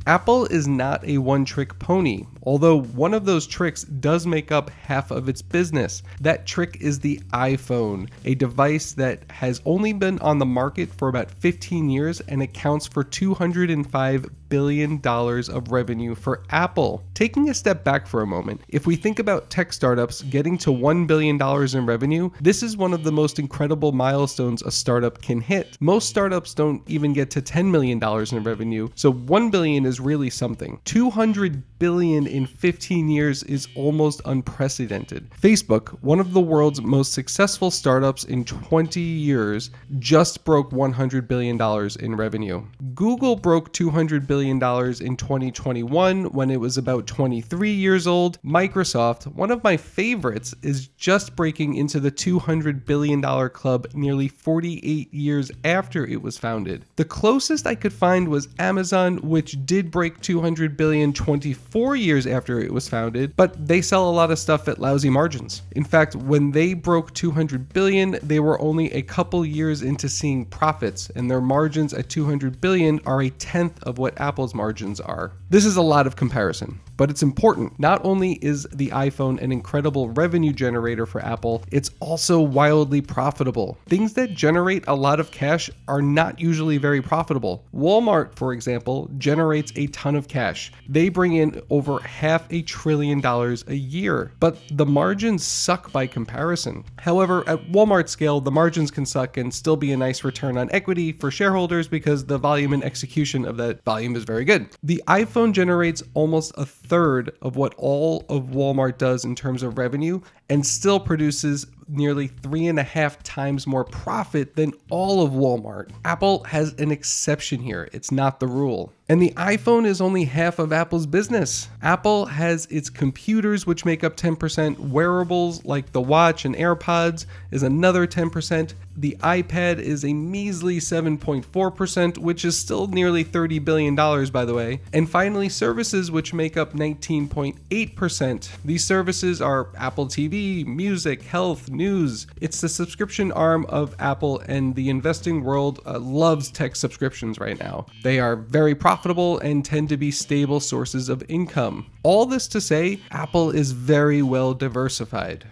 Apple is not a one-trick pony, although one of those tricks does make up half of its business. That trick is the iPhone, a device that has only been on the market for about 15 years and accounts for $205 billion of revenue for Apple. Taking a step back for a moment, if we think about tech startups getting to $1 billion in revenue, this is one of the most incredible milestones a startup can hit. Most startups don't even get to $10 million in revenue, so $1 billion is really something. $200 billion in 15 years is almost unprecedented. Facebook, one of the world's most successful startups in 20 years, just broke $100 billion in revenue. Google broke $200 billion in 2021 when it was about 23 years old. Microsoft, one of my favorites, is just breaking into the $200 billion club nearly 48 years after it was founded. The closest I could find was Amazon, which did break $200 billion 24 years after it was founded, but they sell a lot of stuff at lousy margins. In fact, when they broke $200 billion, they were only a couple years into seeing profits, and their margins at $200 billion are a tenth of what Apple's margins are. This is a lot of comparison, but it's important. Not only is the iPhone an incredible revenue generator for Apple, it's also wildly profitable. Things that generate a lot of cash are not usually very profitable. Walmart, for example, generates a ton of cash. They bring in over $500 billion a year, but the margins suck by comparison. However, at Walmart scale, the margins can suck and still be a nice return on equity for shareholders because the volume and execution of that volume is very good. The iPhone generates almost a third of what all of Walmart does in terms of revenue and still produces nearly 3.5 times more profit than all of Walmart. Apple has an exception here. It's not the rule. And the iPhone is only half of Apple's business. Apple has its computers, which make up 10%. Wearables like the watch and AirPods is another 10%. The iPad is a measly 7.4%, which is still nearly $30 billion, by the way. And finally, services, which make up 19.8%. These services are Apple TV, music, health, news. It's the subscription arm of Apple, and the investing world loves tech subscriptions right now. They are very profitable and tend to be stable sources of income. All this to say, Apple is very well diversified.